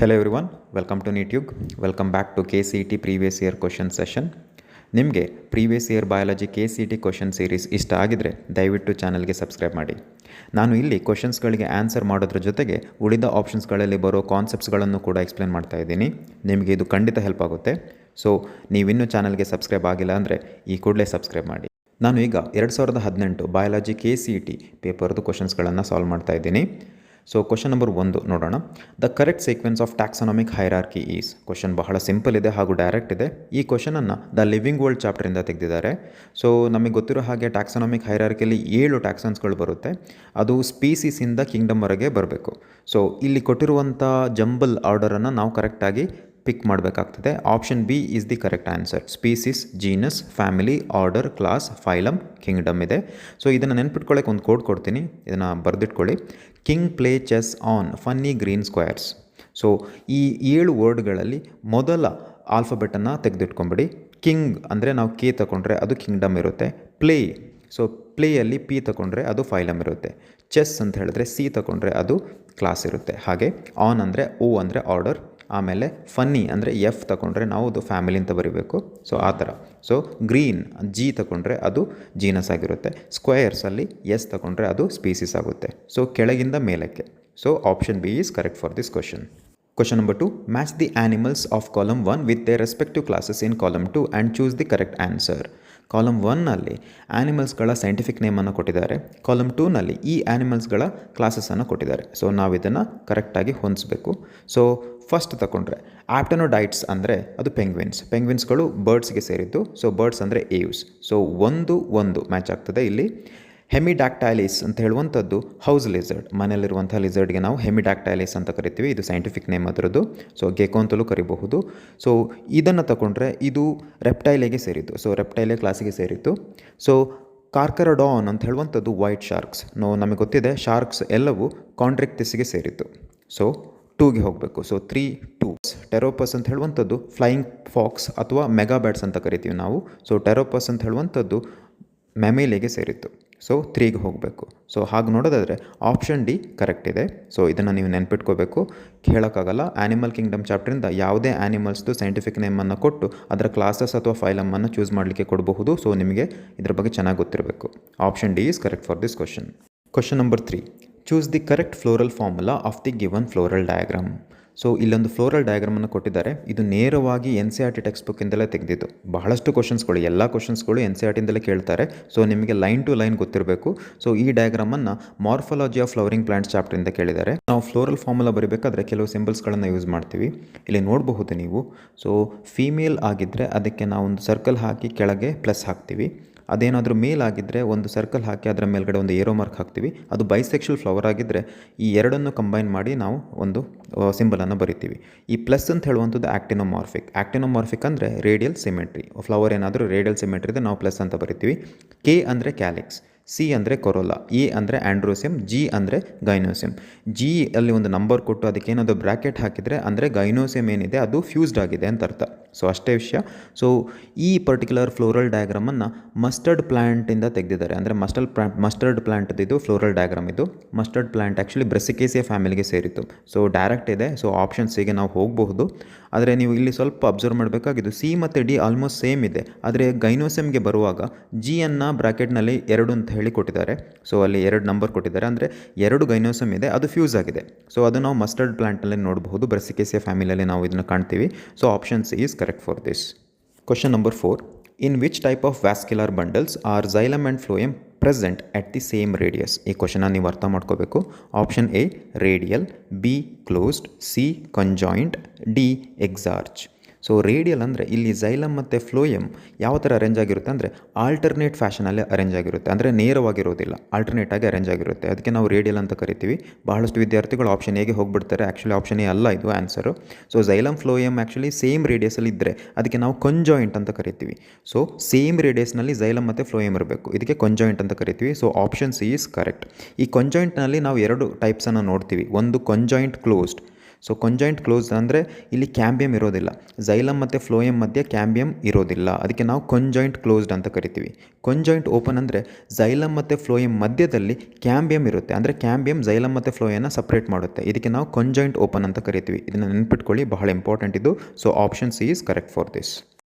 Hello everyone, welcome to NEETube. Welcome back to KCET previous year question session. ನಿಮಗೆ previous year biology KCET question series ಇಷ್ಟ ಆಗಿದರೆ ದಯವಿಟ್ಟು ಚಾನಲ್ಗೆ subscribe ಮಾಡಿ. ನಾನು ಇಲ್ಲಿ ಕ್ವಶನ್ಸ್ಗಳಿಗೆ ಆನ್ಸರ್ ಮಾಡೋದ್ರ ಜೊತೆಗೆ ಉಳಿದ ಆಪ್ಷನ್ಸ್ಗಳಲ್ಲಿ ಬರೋ ಕಾನ್ಸೆಪ್ಟ್ಸ್ಗಳನ್ನು ಕೂಡ ಎಕ್ಸ್ಪ್ಲೇನ್ ಮಾಡ್ತಾ ಇದ್ದೀನಿ. ನಿಮಗೆ ಇದು ಖಂಡಿತ ಹೆಲ್ಪ್ ಆಗುತ್ತೆ. ಸೊ ನೀವಿನ್ನೂ ಚಾನಲ್ಗೆ ಸಬ್ಸ್ಕ್ರೈಬ್ ಆಗಿಲ್ಲ ಅಂದರೆ ಈ ಕೂಡಲೇ ಸಬ್ಸ್ಕ್ರೈಬ್ ಮಾಡಿ. ನಾನು ಈಗ 2018 ಬಯಾಲಜಿ KCET ಪೇಪರ್ದು ಕ್ವಶನ್ಸ್ಗಳನ್ನು ಸಾಲ್ವ್ ಮಾಡ್ತಾ ಇದ್ದೀನಿ. ಸೊ ಕ್ವಶನ್ ನಂಬರ್ 1 ನೋಡೋಣ. The correct sequence of taxonomic hierarchy is. Question ಬಹಳ ಸಿಂಪಲ್ ಇದೆ ಹಾಗೂ ಡೈರೆಕ್ಟ್ ಇದೆ. ಈ ಕ್ವಶನನ್ನು ದ ಲಿವಿಂಗ್ ವರ್ಲ್ಡ್ ಚಾಪ್ಟರಿಂದ ತೆಗೆದಿದ್ದಾರೆ. ಸೊ ನಮಗೆ ಗೊತ್ತಿರೋ ಹಾಗೆ ಟ್ಯಾಕ್ಸಾನಮಿಕ್ ಹೈರಾರ್ಕಿಯಲ್ಲಿ 7 ಟ್ಯಾಕ್ಸನ್ಸ್ಗಳು ಬರುತ್ತೆ. ಅದು ಸ್ಪೀಸೀಸಿಂದ ಕಿಂಗ್ಡಮ್ವರೆಗೆ ಬರಬೇಕು. ಸೊ ಇಲ್ಲಿ ಕೊಟ್ಟಿರುವಂಥ ಜಂಬಲ್ ಆರ್ಡರನ್ನು ನಾವು ಕರೆಕ್ಟಾಗಿ ಪಿಕ್ ಮಾಡಬೇಕಾಗ್ತದೆ. Option B is the correct answer. Species, genus, family, order, class, phylum, kingdom ಇದೆ. ಸೊ ಇದನ್ನು ನೆನ್ಪಿಟ್ಕೊಳ್ಳೋಕೆ ಒಂದು ಕೋಡ್ ಕೊಡ್ತೀನಿ, ಇದನ್ನು ಬರೆದಿಟ್ಕೊಳ್ಳಿ. King play chess on funny green squares. So ಈ 7 ವರ್ಡ್ಗಳಲ್ಲಿ ಮೊದಲ ಆಲ್ಫಬೆಟನ್ನು ತೆಗೆದಿಟ್ಕೊಂಬಿಡಿ. ಕಿಂಗ್ ಅಂದರೆ ನಾವು ಕೆ ತಗೊಂಡ್ರೆ ಅದು ಕಿಂಗ್ಡಮ್ ಇರುತ್ತೆ. ಪ್ಲೇ, ಸೊ ಪ್ಲೇಯಲ್ಲಿ ಪಿ ತಗೊಂಡ್ರೆ ಅದು ಫೈಲಮ್ ಇರುತ್ತೆ. ಚೆಸ್ ಅಂತ ಹೇಳಿದ್ರೆ ಸಿ ತಗೊಂಡ್ರೆ ಅದು ಕ್ಲಾಸ್ ಇರುತ್ತೆ. ಹಾಗೆ ಆನ್ ಅಂದರೆ ಓ ಅಂದರೆ ಆರ್ಡರ್, ಆಮೇಲೆ ಫನ್ನಿ ಅಂದರೆ ಎಫ್ ತಗೊಂಡ್ರೆ ನಾವು ಅದು ಫ್ಯಾಮಿಲಿ ಅಂತ ಬರೀಬೇಕು. ಸೊ ಆ ಥರ. ಸೊ ಗ್ರೀನ್ ಜಿ ತಗೊಂಡ್ರೆ ಅದು ಜೀನಸ್ ಆಗಿರುತ್ತೆ. ಸ್ಕ್ವೇರ್ಸಲ್ಲಿ ಎಸ್ ತಗೊಂಡ್ರೆ ಅದು ಸ್ಪೀಸೀಸ್ ಆಗುತ್ತೆ. ಸೊ ಕೆಳಗಿಂದ ಮೇಲಕ್ಕೆ. So option B is correct for this question. Question number 2. Match the animals of column 1 with their respective classes in column 2 and choose the correct answer. Column 1ನಲ್ಲಿ ಆ್ಯನಿಮಲ್ಸ್ಗಳ scientific ನೇಮನ್ನು ಕೊಟ್ಟಿದ್ದಾರೆ. Column 2ನಲ್ಲಿ ಈ ಆ್ಯನಿಮಲ್ಸ್ಗಳ ಕ್ಲಾಸಸನ್ನು ಕೊಟ್ಟಿದ್ದಾರೆ. So ನಾವು ಇದನ್ನು ಕರೆಕ್ಟಾಗಿ ಹೊಂದಿಸಬೇಕು. ಸೊ ಫಸ್ಟ್ ತಗೊಂಡ್ರೆ ಆಪ್ಟೆನೋಡೈಟ್ಸ್ ಅಂದರೆ ಅದು ಪೆಂಗ್ವಿನ್ಸ್ಗಳು ಬರ್ಡ್ಸ್ಗೆ ಸೇರಿದ್ದು. ಸೊ ಬರ್ಡ್ಸ್ ಅಂದರೆ ಏವ್ಸ್. ಸೊ ಒಂದು ಮ್ಯಾಚ್ ಆಗ್ತದೆ ಇಲ್ಲಿ. ಹೆಮಿಡಾಕ್ಟೈಲಿಸ್ ಅಂತ ಹೇಳುವಂಥದ್ದು ಹೌಸ್ ಲಿಸರ್ಡ್, ಮನೆಯಲ್ಲಿರುವಂಥ ಲಿಸರ್ಡ್ಗೆ ನಾವು ಹೆಮಿಡಾಕ್ಟೈಲಿಸ್ ಅಂತ ಕರಿತೀವಿ. ಇದು ಸೈಂಟಿಫಿಕ್ ನೇಮ್ ಅದರದ್ದು. ಸೊ ಗೆಕೋ ಅಂತಲೂ ಕರಿಬಹುದು. ಸೊ ಇದನ್ನು ತಗೊಂಡ್ರೆ ಇದು ರೆಪ್ಟೈಲಿಗೆ ಸೇರಿದ್ದು. ಸೊ ರೆಪ್ಟೈಲೆ ಕ್ಲಾಸಿಗೆ ಸೇರಿತ್ತು. ಸೊ ಕಾರ್ಕರಡಾನ್ ಅಂತ ಹೇಳುವಂಥದ್ದು ವೈಟ್ ಶಾರ್ಕ್ಸ್. ನಮಗೆ ಗೊತ್ತಿದೆ ಶಾರ್ಕ್ಸ್ ಎಲ್ಲವೂ ಕಾಂಟ್ರಿಕ್ಟಿಸ್ಗೆ ಸೇರಿತ್ತು. ಸೊ 2ಗೆ ಹೋಗಬೇಕು. ಸೊ 3, 2. ಟೆರೋಪಸ್ ಅಂತ ಹೇಳುವಂಥದ್ದು ಫ್ಲೈಯಿಂಗ್ ಫಾಕ್ಸ್ ಅಥವಾ ಮೆಗಾಬ್ಯಾಟ್ಸ್ ಅಂತ ಕರಿತೀವಿ ನಾವು. ಸೊ ಟೆರೋಪಸ್ ಅಂತ ಹೇಳುವಂಥದ್ದು ಮೆಮೇಲಿಗೆ ಸೇರಿತ್ತು. ಸೊ 3ಗೆ ಹೋಗಬೇಕು. ಸೊ ಹಾಗೆ ನೋಡೋದಾದರೆ ಆಪ್ಷನ್ ಡಿ ಕರೆಕ್ಟ್ ಇದೆ. ಸೊ ಇದನ್ನು ನೀವು ನೆನ್ಪಿಟ್ಕೋಬೇಕು. ಹೇಳೋಕ್ಕಾಗಲ್ಲ. ಆ್ಯನಿಮಲ್ ಕಿಂಗ್ಡಮ್ ಚಾಪ್ಟರಿಂದ ಯಾವುದೇ ಆ್ಯನಿಮಲ್ಸ್ದು ಸೈಂಟಿಫಿಕ್ ನೇಮನ್ನು ಕೊಟ್ಟು ಅದರ ಕ್ಲಾಸಸ್ ಅಥವಾ ಫೈಲಮನ್ನು ಚೂಸ್ ಮಾಡಲಿಕ್ಕೆ ಕೊಡಬಹುದು. ಸೊ ನಿಮಗೆ ಇದ್ರ ಬಗ್ಗೆ ಚೆನ್ನಾಗಿ ಗೊತ್ತಿರಬೇಕು. Option D is correct for this question. Question number 3. Choose the correct floral formula of the given floral diagram. So ಇಲ್ಲೊಂದು ಫ್ಲೋರಲ್ ಡಯಾಗ್ರಾಮನ್ನು ಕೊಟ್ಟಿದ್ದಾರೆ. ಇದು ನೇರವಾಗಿ NCERT ಟೆಕ್ಸ್ಟ್ ಬುಕ್ಕಿಂದಲೇ ತೆಗೆದಿದ್ದು. ಬಹಳಷ್ಟು ಕ್ವಶನ್ಸ್ಗಳು, ಎಲ್ಲ ಕ್ವಶನ್ಸ್ಗಳು NCERTಯಿಂದಲೇ ಕೇಳ್ತಾರೆ. ಸೊ ನಿಮಗೆ ಲೈನ್ ಟು ಲೈನ್ ಗೊತ್ತಿರಬೇಕು. ಸೊ ಈ ಡಯಾಗ್ರಾಮನ್ನು ಮಾರ್ಫಾಲಜಿ ಆಫ್ ಫ್ಲವರಿಂಗ್ ಪ್ಲಾಂಟ್ಸ್ ಚಾಪ್ಟರಿಂದ ಕೇಳಿದ್ದಾರೆ. ನಾವು ಫ್ಲೋರಲ್ ಫಾರ್ಮುಲಾ ಬರೀಬೇಕಾದ್ರೆ ಕೆಲವು ಸಿಂಬಲ್ಸ್ಗಳನ್ನು ಯೂಸ್ ಮಾಡ್ತೀವಿ. ಇಲ್ಲಿ ನೋಡಬಹುದು ನೀವು. ಸೊ ಫೀಮೇಲ್ ಆಗಿದ್ದರೆ ಅದಕ್ಕೆ ನಾವು ಒಂದು ಸರ್ಕಲ್ ಹಾಕಿ ಕೆಳಗೆ ಪ್ಲಸ್ ಹಾಕ್ತೀವಿ. ಅದೇನಾದರೂ ಮೇಲ್ ಆಗಿದ್ದರೆ ಒಂದು ಸರ್ಕಲ್ ಹಾಕಿ ಅದರ ಮೇಲ್ಗಡೆ ಒಂದು ಏರೋ ಮಾರ್ಕ್ ಹಾಕ್ತೀವಿ. ಅದು ಬೈಸೆಕ್ಷುವಲ್ ಫ್ಲವರ್ ಆಗಿದ್ದರೆ ಈ ಎರಡನ್ನು ಕಂಬೈನ್ ಮಾಡಿ ನಾವು ಒಂದು ಸಿಂಬಲನ್ನು ಬರಿತೀವಿ. ಈ ಪ್ಲಸ್ ಅಂತ ಹೇಳುವಂಥದ್ದು ಆ್ಯಕ್ಟಿನೋಮಾರ್ಫಿಕ್ ಅಂದರೆ ರೇಡಿಯಲ್ ಸಿಮೆಟ್ರಿ. ಫ್ಲವರ್ ಏನಾದರೂ ರೇಡಿಯಲ್ ಸಿಮೆಟ್ರಿ ಇದೆ, ನಾವು ಪ್ಲಸ್ ಅಂತ ಬರಿತೀವಿ. ಕೆ ಅಂದರೆ ಕ್ಯಾಲಿಕ್ಸ್, ಸಿ ಅಂದರೆ ಕೊರೋಲಾ, ಎ ಅಂದರೆ ಆ್ಯಂಡ್ರೋಸಿಯಮ್, ಜಿ ಅಂದರೆ ಗೈನೋಸಿಯಮ್. ಜಿ ಅಲ್ಲಿ ಒಂದು ನಂಬರ್ ಕೊಟ್ಟು ಅದಕ್ಕೆ ಏನಾದರೂ ಬ್ರ್ಯಾಕೆಟ್ ಹಾಕಿದರೆ ಅಂದರೆ ಗೈನೋಸಿಯಮ್ ಏನಿದೆ ಅದು ಫ್ಯೂಸ್ಡ್ ಆಗಿದೆ ಅಂತ ಅರ್ಥ. ಸೊ ಅಷ್ಟೇ ವಿಷಯ. ಸೊ ಈ ಪರ್ಟಿಕ್ಯುಲರ್ ಫ್ಲೋರಲ್ ಡಯಾಗ್ರಾಮನ್ನು ಮಸ್ಟರ್ಡ್ ಪ್ಲ್ಯಾಂಟಿಂದ ತೆಗೆದಿದ್ದಾರೆ. ಅಂದರೆ ಮಸ್ಟರ್ಡ್ ಪ್ಲ್ಯಾಂಟ್ ಇದು ಫ್ಲೋರಲ್ ಡಯಾಗ್ರಾಮ್. ಇದು ಮಸ್ಟರ್ಡ್ ಪ್ಲ್ಯಾಂಟ್ ಆ್ಯಕ್ಚುಲಿ ಬ್ರೆಸಿಕೇಸಿಯಾ ಫ್ಯಾಮಿಲಿಗೆ ಸೇರಿತ್ತು. ಸೊ ಡೈರೆಕ್ಟ್ ಇದೆ. ಸೊ ಆಪ್ಷನ್ ಸಿಗೆ ನಾವು ಹೋಗಬಹುದು. ಆದರೆ ನೀವು ಇಲ್ಲಿ ಸ್ವಲ್ಪ ಅಬ್ಸರ್ವ್ ಮಾಡಬೇಕಾಗಿದ್ದು ಸಿ ಮತ್ತು ಡಿ ಆಲ್ಮೋಸ್ಟ್ ಸೇಮ್ ಇದೆ. ಆದರೆ ಗೈನೋಸಿಯಮ್ಗೆ ಬರುವಾಗ ಜಿಯನ್ನು ಬ್ರ್ಯಾಕೆಟ್ನಲ್ಲಿ 2 ಅಂತ ಹೇಳಿ ಕೊಟ್ಟಿದ್ದಾರೆ. ಸೊ ಅಲ್ಲಿ 2 ನಂಬರ್ ಕೊಟ್ಟಿದ್ದಾರೆ. ಅಂದರೆ 2 ಗೈನೋಸಿಯಮ್ ಇದೆ, ಅದು ಫ್ಯೂಸ್ ಆಗಿದೆ. ಸೊ ಅದು ನಾವು ಮಸ್ಟರ್ಡ್ ಪ್ಲ್ಯಾಂಟ್ನಲ್ಲಿ ನೋಡಬಹುದು. ಬ್ರೆಸಿಕೇಸಿಯಾ ಫ್ಯಾಮಿಲಿಯಲ್ಲಿ ನಾವು ಇದನ್ನು ಕಾಣ್ತೀವಿ. So option C is correct for this. Question number 4. In which type of vascular bundles are xylem and phloem present at the same radius? ಈ ಕ್ವಶನ್ನ ನೀವು ಅರ್ಥ ಮಾಡ್ಕೋಬೇಕು. Option A radial, B closed, C conjoint, D exarch. So radial ಅಂದರೆ ಇಲ್ಲಿ xylem ಮತ್ತು phloem ಯಾವ ಥರ ಅರೇಂಜ್ ಆಗಿರುತ್ತೆ ಅಂದರೆ ಆಲ್ಟರ್ನೇಟ್ ಫ್ಯಾಷನಲ್ಲಿ ಅರೇಂಜ್ ಆಗಿರುತ್ತೆ. ಅಂದರೆ ನೇರವಾಗಿರೋದಿಲ್ಲ, ಆಲ್ಟರ್ನೇಟ್ ಆಗಿ ಅರೇಂಜ್ ಆಗಿರುತ್ತೆ. ಅದಕ್ಕೆ ನಾವು ರೇಡಿಯಲ್ ಅಂತ ಕರಿತೀವಿ. ಬಹಳಷ್ಟು ವಿದ್ಯಾರ್ಥಿಗಳು ಆಪ್ಷನ್ ಎಗೆ ಹೋಗಿಬಿಡ್ತಾರೆ. ಆ್ಯಕ್ಚುಲಿ ಆಪ್ಷನ್ ಎ ಅಲ್ಲ ಇದು answer. So xylem phloem actually same ರೇಡಿಯಸಲ್ಲಿ ಇದ್ದರೆ ಅದಕ್ಕೆ ನಾವು ಕಂಜಾಯಿಂಟ್ ಅಂತ ಕರಿತೀವಿ. ಸೊ ಸೇಮ್ ರೇಡಿಯಸ್ನಲ್ಲಿ ಝೈಲಮ್ ಮತ್ತು ಫ್ಲೋಯಮ್ ಇರಬೇಕು. ಇದಕ್ಕೆ ಕಂಜಾಯಿಂಟ್ ಅಂತ ಕರಿತೀವಿ. So option C is correct. ಈ ಕಂಜಾಯಿಂಟ್ನಲ್ಲಿ ನಾವು 2 ಟೈಪ್ಸನ್ನು ನೋಡ್ತೀವಿ. ಒಂದು conjoint closed. So conjoint closed ಅಂದರೆ ಇಲ್ಲಿ ಕ್ಯಾಂಬಿಯಮ್ ಇರೋದಿಲ್ಲ, ಝೈಲಮ್ ಮತ್ತು ಫ್ಲೋಯಮ್ ಮಧ್ಯೆ ಕ್ಯಾಂಬಿಯಮ್ ಇರೋದಿಲ್ಲ, ಅದಕ್ಕೆ ನಾವು ಕಂಜಾಯಿಂಟ್ ಕ್ಲೋಸ್ಡ್ ಅಂತ ಕರಿತೀವಿ. ಕಂಜಾಯಿಂಟ್ ಓಪನ್ ಅಂದರೆ ಝೈಲಮ್ ಮತ್ತು ಫ್ಲೋಯಮ್ ಮಧ್ಯದಲ್ಲಿ ಕ್ಯಾಂಬಿಯಮ್ ಇರುತ್ತೆ, ಅಂದರೆ ಕ್ಯಾಂಬಿಯಮ್ ಝೈಲಮ್ ಮತ್ತು ಫ್ಲೋಯನ್ನ ಸಪ್ರೇಟ್ ಮಾಡುತ್ತೆ, ಇದಕ್ಕೆ ನಾವು ಕಂಜಾಯಿಂಟ್ ಓಪನ್ ಅಂತ ಕರಿತೀವಿ. ಇದನ್ನು ನೆನ್ಪಿಟ್ಕೊಳ್ಳಿ, ಬಹಳ ಇಂಪಾರ್ಟೆಂಟ್ ಇದು. So option C is correct for this.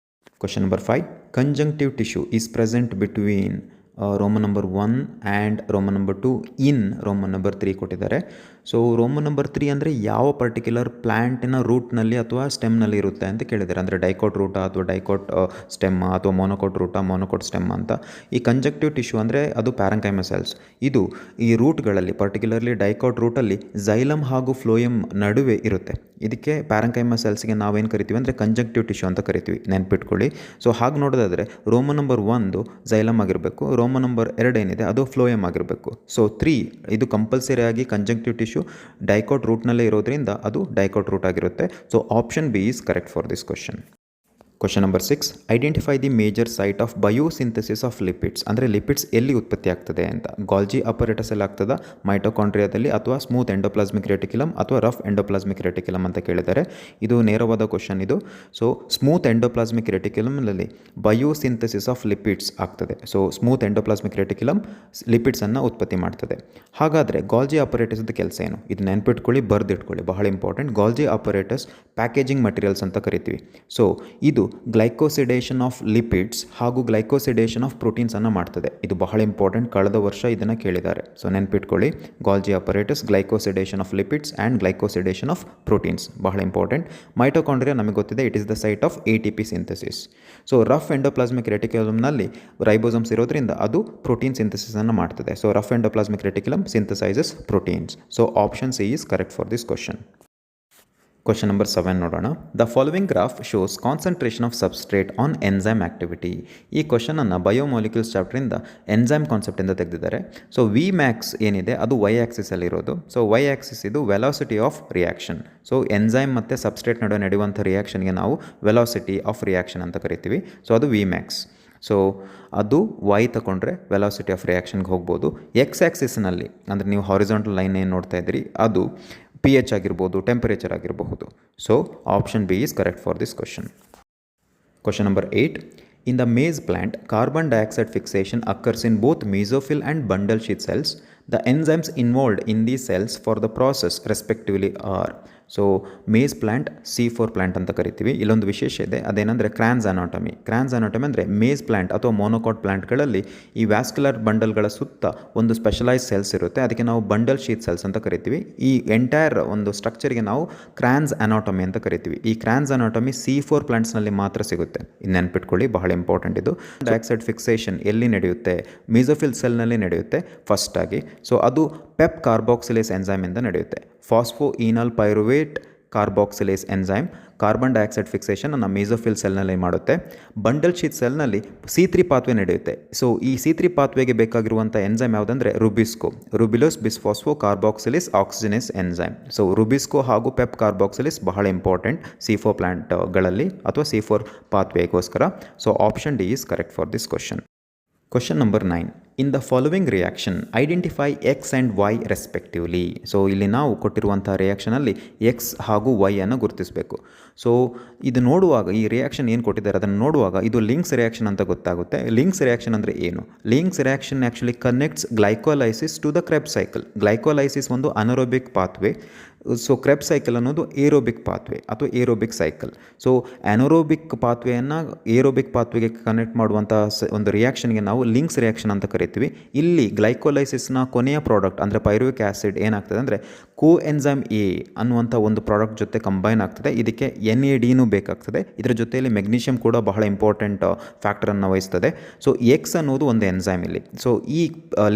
Question number 5. Conjunctive tissue is present between Roman number 1 and Roman number 2 in Roman number 3 ಕೊಟ್ಟಿದ್ದಾರೆ. ಸೊ ರೋಮನ್ ನಂಬರ್ 3 ಅಂದರೆ ಯಾವ ಪರ್ಟಿಕ್ಯುಲರ್ ಪ್ಲ್ಯಾಂಟಿನ ರೂಟ್ನಲ್ಲಿ ಅಥವಾ ಸ್ಟೆಮ್ನಲ್ಲಿ ಇರುತ್ತೆ ಅಂತ ಕೇಳಿದ್ದಾರೆ. ಅಂದರೆ ಡೈಕೋಟ್ ರೂಟ ಅಥವಾ ಡೈಕೋಟ್ ಸ್ಟೆಮ್ ಅಥವಾ ಮೊನೋಕೋಟ್ ರೂಟ, ಮೊನೋಕೋಟ್ ಸ್ಟೆಮ್ ಅಂತ. ಈ ಕಂಜಕ್ಟಿವ್ ಟಿಶ್ಯೂ ಅಂದರೆ ಅದು ಪ್ಯಾರಂಕೈಮಾ ಸೆಲ್ಸ್. ಇದು ಈ ರೂಟ್ಗಳಲ್ಲಿ ಪರ್ಟಿಕ್ಯುಲರ್ಲಿ ಡೈಕೋಟ್ ರೂಟಲ್ಲಿ ಝೈಲಮ್ ಹಾಗೂ ಫ್ಲೋಯಮ್ ನಡುವೆ ಇರುತ್ತೆ. ಇದಕ್ಕೆ ಪ್ಯಾರಂಕೈಮಾ ಸೆಲ್ಸ್ಗೆ ನಾವೇನು ಕರಿತೀವಿ ಅಂದರೆ ಕಂಜಕ್ಟಿವ್ ಟಿಶ್ಯೂ ಅಂತ ಕರಿತೀವಿ, ನೆನ್ಪಿಟ್ಕೊಳ್ಳಿ. ಸೊ ಹಾಗೆ ನೋಡೋದಾದರೆ ರೋಮನ್ ನಂಬರ್ 1 ಝೈಲಮ್ ಆಗಿರಬೇಕು, ರೋಮನ್ ನಂಬರ್ 2 ಏನಿದೆ ಅದು ಫ್ಲೋಯಮ್ ಆಗಿರಬೇಕು. ಸೊ 3 ಇದು ಕಂಪಲ್ಸರಿ ಆಗಿ ಕಂಜಂಕ್ಟಿವ್ ಟಿಶ್ಯೂ ಡೈಕೋಟ್ ರೂಟ್ನಲ್ಲೇ ಇರೋದ್ರಿಂದ ಅದು ಡೈಕೋಟ್ ರೂಟ್ ಆಗಿರುತ್ತೆ. So option B is correct for this question. Question number 6. Identify the major site of biosynthesis of lipids. ಅಂದರೆ ಲಿಪಿಡ್ಸ್ ಎಲ್ಲಿ ಉತ್ಪತ್ತಿ ಆಗ್ತದೆ ಅಂತ. ಗಾಲ್ಜಿ ಅಪರೇಟಸಲ್ಲಿ ಆಗ್ತದ, ಮೈಟೋಕಾಂಡ್ರಿಯಾದಲ್ಲಿ, ಅಥವಾ ಸ್ಮೂತ್ ಎಂಡೋಪ್ಲಾಸ್ಮಿಕ್ ರೆಟಿಕ್ಯುಲಮ್ ಅಥವಾ ರಫ್ ಎಂಡೋಪ್ಲಾಸ್ಮಿಕ್ ರೆಟಿಕ್ಯುಲಮ್ ಅಂತ ಕೇಳಿದ್ದಾರೆ. ಇದು ನೇರವಾದ ಕ್ವಶನ್ ಇದು. ಸೊ ಸ್ಮೂತ್ ಎಂಡೋಪ್ಲಾಸ್ಮಿಕ್ ರೆಟಿಕ್ಯುಲಮ್ನಲ್ಲಿ ಬಯೋಸಿಂಥಸಿಸ್ ಆಫ್ ಲಿಪಿಡ್ಸ್ ಆಗ್ತದೆ. ಸೊ ಸ್ಮೂತ್ ಎಂಡೋಪ್ಲಾಸ್ಮಿಕ್ ರೆಟಿಕ್ಯುಲಮ್ ಲಿಪಿಡ್ಸನ್ನು ಉತ್ಪತ್ತಿ ಮಾಡ್ತದೆ. ಹಾಗಾದರೆ ಗಾಲ್ಜಿ ಅಪರೇಟಸ್ದ ಕೆಲಸ ಏನು? ಇದು ನೆನ್ಪಿಟ್ಕೊಳ್ಳಿ, ಬರೆದಿಟ್ಕೊಳ್ಳಿ, ಬಹಳ ಇಂಪಾರ್ಟೆಂಟ್. ಗಾಲ್ಜಿ ಅಪರೇಟಸ್ ಪ್ಯಾಕೇಜಿಂಗ್ ಮಟೀರಿಯಲ್ಸ್ ಅಂತ ಕರಿತೀವಿ. ಸೊ ಇದು ಗ್ಲೈಕೋಸಿಡೇಷನ್ ಆಫ್ ಲಿಪಿಡ್ಸ್ ಹಾಗೂ ಗ್ಲೈಕೋಸಿಡೇಷನ್ ಆಫ್ ಪ್ರೋಟೀನ್ಸನ್ನು ಮಾಡ್ತದೆ. ಇದು ಬಹಳ ಇಂಪಾರ್ಟೆಂಟ್, ಕಳೆದ ವರ್ಷ ಇದನ್ನು ಕೇಳಿದ್ದಾರೆ. ಸೊ ನೆನ್ಪಿಟ್ಕೊಳ್ಳಿ, Golgi apparatus glycosidation of lipids and glycosidation of proteins, ಬಹಳ ಇಂಪಾರ್ಟೆಂಟ್. ಮೈಟೋಕಾಂಡ್ರಿಯಾ ನಮಗೆ ಗೊತ್ತಿದೆ, it is the site of ATP synthesis. So rough endoplasmic ರೆಟಿಕ್ಯುಲಮ್ನಲ್ಲಿ ರೈಬೋಸಮ್ಸ್ ಇರೋದ್ರಿಂದ ಅದು ಪ್ರೋಟೀನ್ ಸಿಂಥಸಿಸನ್ನು ಮಾಡ್ತದೆ. So rough endoplasmic reticulum synthesizes proteins. So option C is correct for this question. Question number 7 ನೋಡೋಣ. The following graph shows concentration of substrate on enzyme activity. ಈ ಕ್ವಶನನ್ನು biomolecules ಚಾಪ್ಟರಿಂದ enzyme ಕಾನ್ಸೆಪ್ಟಿಂದ ತೆಗೆದಿದ್ದಾರೆ. So we Max ಏನಿದೆ ಅದು Y ಆ್ಯಕ್ಸಿಸಲ್ಲಿ ಇರೋದು. So Y Axis ಇದು velocity of reaction. So enzyme ಮತ್ತು substrate ನಡುವೆ ನಡೆಯುವಂಥ ರಿಯಾಕ್ಷನ್ಗೆ ನಾವು ವೆಲಾಸಿಟಿ ಆಫ್ ರಿಯಾಕ್ಷನ್ ಅಂತ ಕರಿತೀವಿ. ಸೊ ಅದು ವಿ ಮ್ಯಾಕ್ಸ್. ಸೊ ಅದು ವೈ ತಗೊಂಡ್ರೆ ವೆಲಾಸಿಟಿ ಆಫ್ ರಿಯಾಕ್ಷನ್ಗೆ ಹೋಗ್ಬೋದು. ಎಕ್ಸ್ ಆ್ಯಕ್ಸಿಸ್ನಲ್ಲಿ ಅಂದರೆ ನೀವು ಹಾರಿಜಾಂಟಲ್ ಲೈನ್ ಏನು ನೋಡ್ತಾ ಇದ್ದೀರಿ ಅದು pH ಆಗಿರ್ಬೋದು, ಟೆಂಪರೇಚರ್ ಆಗಿರಬಹುದು. So option B is correct for this question. Question number 8. In the maize plant, carbon dioxide fixation occurs in both mesophyll and bundle sheath cells. The enzymes involved in these cells for the process respectively are. So maize plant C4 plant ಅಂತ ಕರಿತೀವಿ. ಇಲ್ಲೊಂದು ವಿಶೇಷ ಇದೆ, ಅದೇನೆಂದರೆ Crohn's anatomy. Crohn's anatomy ಅಂದರೆ Mein plant ಅಥವಾ monocot ಪ್ಲ್ಯಾಂಟ್ಗಳಲ್ಲಿ ಈ vascular ಬಂಡಲ್ಗಳ ಸುತ್ತ ಒಂದು ಸ್ಪೆಷಲೈಸ್ ಸೆಲ್ಸ್ ಇರುತ್ತೆ, ಅದಕ್ಕೆ ನಾವು ಬಂಡಲ್ ಶೀತ್ ಸೆಲ್ಸ್ ಅಂತ ಕರಿತೀವಿ. ಈ ಎಂಟೈರ್ ಒಂದು ಸ್ಟ್ರಕ್ಚರ್ಗೆ ನಾವು ಕ್ರಾನ್ಸ್ ಅನಾಟಮಿ ಅಂತ ಕರಿತೀವಿ. ಈ ಕ್ರಾನ್ಸ್ ಅನಾಟಮಿ C4 ಪ್ಲ್ಯಾಂಟ್ಸ್ನಲ್ಲಿ ಮಾತ್ರ ಸಿಗುತ್ತೆ. ಇದು ನೆನ್ಪಿಟ್ಕೊಳ್ಳಿ, ಬಹಳ ಇಂಪಾರ್ಟೆಂಟ್ ಇದು. ಡೈಆಕ್ಸೈಡ್ ಫಿಕ್ಸೇಷನ್ ಎಲ್ಲಿ ನಡೆಯುತ್ತೆ? ಮೆಸೋಫಿಲ್ ಸೆಲ್ನಲ್ಲಿ ನಡೆಯುತ್ತೆ ಫಸ್ಟ್ ಆಗಿ. ಸೊ ಅದು ಪೆಪ್ ಕಾರ್ಬಾಕ್ಸಿಲೇಸ್ ಎನ್ಸೈಮಿಂದ ನಡೆಯುತ್ತೆ. Phosphoenol pyruvate carboxylase enzyme carbon dioxide fixation ನಮ್ಮ ಮೆಸೋಫಿಲ್ ಸೆಲ್ನಲ್ಲಿ ಮಾಡುತ್ತೆ. ಬಂಡಲ್ ಶೀತ್ ಸೆಲ್ನಲ್ಲಿ C3 ಪಾತ್ವೆ ನಡೆಯುತ್ತೆ. ಸೊ ಈ C3 ಪಾತ್ವೆಗೆ ಬೇಕಾಗಿರುವಂಥ ಎನ್ಸೈಮ್ ಯಾವುದಂದರೆ rubisco, ribulose bisphospho carboxylase oxygenase enzyme. So rubisco ಹಾಗೂ ಪೆಪ್ ಕಾರ್ಬಾಕ್ಸಿಲಿಸ್ ಬಹಳ ಇಂಪಾರ್ಟೆಂಟ್ C4 ಪ್ಲ್ಯಾಂಟ್ಗಳಲ್ಲಿ ಅಥವಾ C4 ಪಾತ್ವೆಗೋಸ್ಕರ. So option D is correct for this question. Question number 9. In the following reaction identify X and Y respectively. So ಇಲ್ಲಿ ನಾವು ಕೊಟ್ಟಿರುವಂಥ ರಿಯಾಕ್ಷನಲ್ಲಿ X ಹಾಗೂ Y ಅನ್ನು ಗುರುತಿಸಬೇಕು. ಸೊ ಇದು ನೋಡುವಾಗ ಈ ರಿಯಾಕ್ಷನ್ ಏನು ಕೊಟ್ಟಿದ್ದಾರೆ ಅದನ್ನು ನೋಡುವಾಗ ಇದು ಲಿಂಕ್ಸ್ ರಿಯಾಕ್ಷನ್ ಅಂತ ಗೊತ್ತಾಗುತ್ತೆ. ಲಿಂಕ್ಸ್ ರಿಯಾಕ್ಷನ್ ಅಂದರೆ ಏನು? Links reaction actually connects glycolysis to the Kreb cycle. Glycolysis ಒಂದು anaerobic pathway. So Kreb cycle ಅನ್ನೋದು ಏರೋಬಿಕ್ ಪಾತ್ವೆ ಅಥವಾ ಏರೋಬಿಕ್ ಸೈಕಲ್. ಸೊ ಅನರೋಬಿಕ್ ಪಾತ್ವೆಯನ್ನು ಏರೋಬಿಕ್ ಪಾತ್ವೆಗೆ ಕನೆಕ್ಟ್ ಮಾಡುವಂಥ ಒಂದು ರಿಯಾಕ್ಷನ್ಗೆ ನಾವು ಲಿಂಕ್ಸ್ ರಿಯಾಕ್ಷನ್ ಅಂತ ಕರಿತೀವಿ. ಇಲ್ಲಿ ಗ್ಲೈಕೋಲೈಸಿಸ್ನ ಕೊನೆಯ ಪ್ರಾಡಕ್ಟ್ ಅಂದರೆ ಪೈರುವಿಕ್ ಆ್ಯಸಿಡ್ ಏನಾಗ್ತದೆ ಅಂದರೆ ಕೋ ಎನ್ಸೈಮ್ ಎ ಅನ್ನುವಂಥ ಒಂದು ಪ್ರಾಡಕ್ಟ್ ಜೊತೆ ಕಂಬೈನ್ ಆಗ್ತದೆ. ಇದಕ್ಕೆ NADನೂ ಬೇಕಾಗ್ತದೆ. ಇದರ ಜೊತೆಯಲ್ಲಿ ಮೆಗ್ನೀಷಿಯಮ್ ಕೂಡ ಬಹಳ ಇಂಪಾರ್ಟೆಂಟ್ ಫ್ಯಾಕ್ಟರನ್ನು ವಹಿಸ್ತದೆ. ಸೊ ಎಕ್ಸ್ ಅನ್ನೋದು ಒಂದು ಎನ್ಸೈಮ್ ಇಲ್ಲಿ. ಸೊ ಈ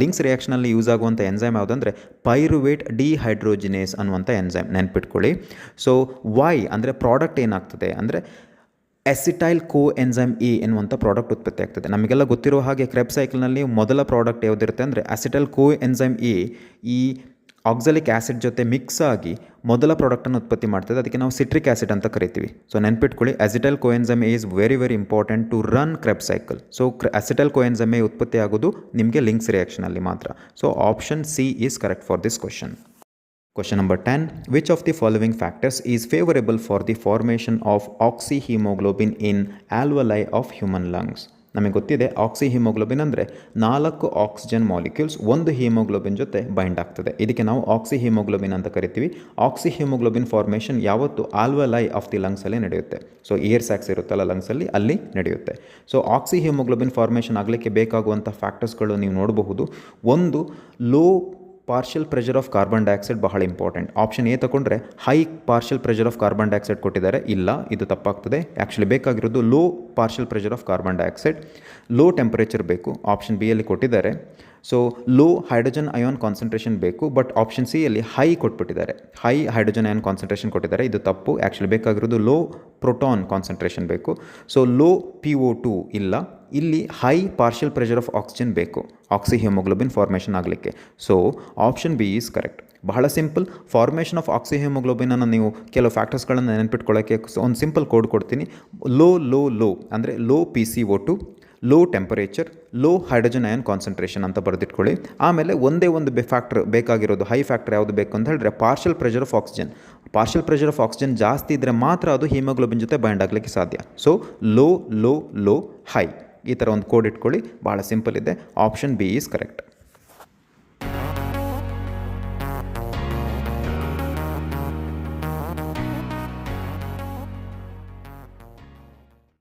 ಲಿಂಕ್ಸ್ ರಿಯಾಕ್ಷನಲ್ಲಿ ಯೂಸ್ ಆಗುವಂಥ ಎನ್ಸೈಮ್ ಯಾವುದಂದರೆ ಪೈರುವೇಟ್ ಡಿಹೈಡ್ರೋಜಿನೇಸ್ ಅನ್ನುವಂಥ ಎನ್ಸೈಮ್, ನೆನ್ಪಿಟ್ಕೊಳ್ಳಿ. ಸೊ ವೈ ಅಂದರೆ ಪ್ರಾಡಕ್ಟ್ ಏನಾಗ್ತದೆ ಅಂದರೆ ಎಸಿಟೈಲ್ ಕೋ ಎನ್ಸೈಮ್ ಎ ಎನ್ನುವಂಥ ಪ್ರಾಡಕ್ಟ್ ಉತ್ಪತ್ತಿ ಆಗ್ತದೆ. ನಮಗೆಲ್ಲ ಗೊತ್ತಿರೋ ಹಾಗೆ ಕ್ರೆಬ್ ಸೈಕಲ್ನಲ್ಲಿ ಮೊದಲ ಪ್ರಾಡಕ್ಟ್ ಯಾವುದಿರುತ್ತೆ ಅಂದರೆ ಅಸಿಟೈಲ್ ಕೋ ಎನ್ಸೈಮ್ ಎ ಈ ಆಕ್ಸಾಲಿಕ್ ಆ್ಯಸಿಡ್ ಜೊತೆ ಮಿಕ್ಸ್ ಆಗಿ ಮೊದಲ ಪ್ರಾಡಕ್ಟನ್ನು ಉತ್ಪತ್ತಿ ಮಾಡ್ತದೆ. ಅದಕ್ಕೆ ನಾವು ಸಿಟ್ರಿಕ್ ಆ್ಯಸಿಡ್ ಅಂತ ಕರಿತೀವಿ. ಸೊ ನೆನ್ಪಿಟ್ಕೊಳ್ಳಿ, acetyl coenzyme A is very important to run Kreb cycle. So acetyl coenzyme A ಉತ್ಪತ್ತಿ ಆಗೋದು ನಿಮಗೆ ಲಿಂಕ್ಸ್ ರಿಯಾಕ್ಷನಲ್ಲಿ ಮಾತ್ರ. So option C is correct for this question. Question number 10. Which of the following factors is favorable for the formation of oxyhemoglobin in alveoli of human lungs? ನಮಗೆ ಗೊತ್ತಿದೆ ಆಕ್ಸಿಹಿಮೋಗ್ಲೋಬಿನ್ ಅಂದರೆ 4 oxygen molecules ಒಂದು haemoglobin ಜೊತೆ bind ಆಗ್ತದೆ. ಇದಕ್ಕೆ ನಾವು ಆಕ್ಸಿಹಿಮೋಗ್ಲೋಬಿನ್ ಅಂತ ಕರಿತೀವಿ. ಆಕ್ಸಿಹಿಮೋಗ್ಲೋಬಿನ್ ಫಾರ್ಮೇಷನ್ ಯಾವತ್ತು ಆಲ್ವಲೈ ಆಫ್ ದಿ ಲಂಗ್ಸಲ್ಲಿ ನಡೆಯುತ್ತೆ. ಸೊ ಏರ್ ಸ್ಯಾಕ್ಸ್ ಇರುತ್ತಲ್ಲ ಲಂಗ್ಸಲ್ಲಿ, ಅಲ್ಲಿ ನಡೆಯುತ್ತೆ. ಸೊ ಆಕ್ಸಿಹಿಮೋಗ್ಲೋಬಿನ್ ಫಾರ್ಮೇಷನ್ ಆಗಲಿಕ್ಕೆ ಬೇಕಾಗುವಂಥ ಫ್ಯಾಕ್ಟರ್ಸ್ಗಳು ನೀವು ನೋಡಬಹುದು. ಒಂದು, low partial pressure of carbon dioxide ಬಹಳ ಇಂಪಾರ್ಟೆಂಟ್. ಆಪ್ಷನ್ ಎ ತಗೊಂಡ್ರೆ high partial pressure of carbon dioxide ಕೊಟ್ಟಿದ್ದಾರೆ, ಇಲ್ಲ, ಇದು ತಪ್ಪಾಗ್ತದೆ. ಆ್ಯಕ್ಚುಲಿ ಬೇಕಾಗಿರೋದು low partial pressure of carbon dioxide. Low temperature ಬೇಕು, ಆಪ್ಷನ್ ಬಿ ಯಲ್ಲಿ ಕೊಟ್ಟಿದ್ದಾರೆ. So low hydrogen ion concentration ಬೇಕು, ಬಟ್ ಆಪ್ಷನ್ ಸಿ ಯಲ್ಲಿ ಹೈ ಕೊಟ್ಬಿಟ್ಟಿದ್ದಾರೆ, ಹೈ ಹೈಡ್ರೋಜನ್ ಅಯಾನ್ ಕಾನ್ಸಂಟ್ರೇಷನ್ ಕೊಟ್ಟಿದ್ದಾರೆ, ಇದು ತಪ್ಪು. ಆ್ಯಕ್ಚುಲಿ ಬೇಕಾಗಿರೋದು ಲೋ ಪ್ರೋಟಾನ್ ಕಾನ್ಸಂಟ್ರೇಷನ್ ಬೇಕು. ಸೊ ಲೋ PO2 ಇಲ್ಲ, ಇಲ್ಲಿ high partial pressure of oxygen ಬೇಕು ಆಕ್ಸಿಹಿಮೋಗ್ಲೋಬಿನ್ ಫಾರ್ಮೇಷನ್ ಆಗಲಿಕ್ಕೆ. So option B is correct. ಬಹಳ ಸಿಂಪಲ್. ಫಾರ್ಮೇಷನ್ ಆಫ್ ಆಕ್ಸಿಹಿಮೋಗ್ಲೋಬಿನನ್ನು ನೀವು ಕೆಲವು ಫ್ಯಾಕ್ಟರ್ಸ್ಗಳನ್ನು ನೆನಪಿಟ್ಕೊಳ್ಳೋಕ್ಕೆ ಒಂದು ಸಿಂಪಲ್ ಕೋಡ್ ಕೊಡ್ತೀನಿ. ಲೋ ಲೋ ಲೋ ಅಂದರೆ low PCO2, low temperature, low hydrogen ion concentration ಅಂತ ಬರೆದಿಟ್ಕೊಳ್ಳಿ. ಆಮೇಲೆ ಒಂದೇ ಒಂದು ಫ್ಯಾಕ್ಟರ್ ಬೇಕಾಗಿರೋದು, ಹೈ ಫ್ಯಾಕ್ಟರ್ ಯಾವುದು ಬೇಕು ಅಂತ ಹೇಳಿದ್ರೆ partial pressure of oxygen. Partial pressure of oxygen ಜಾಸ್ತಿ ಇದ್ದರೆ ಮಾತ್ರ ಅದು ಹಿಮೋಗ್ಲೋಬಿನ್ ಜೊತೆ ಬೈಂಡ್ ಆಗಲಿಕ್ಕೆ ಸಾಧ್ಯ. So low low low high, ಈ ಥರ ಒಂದು ಕೋಡ್ ಇಟ್ಕೊಳ್ಳಿ. ಭಾಳ ಸಿಂಪಲ್ ಇದೆ. Option B is correct.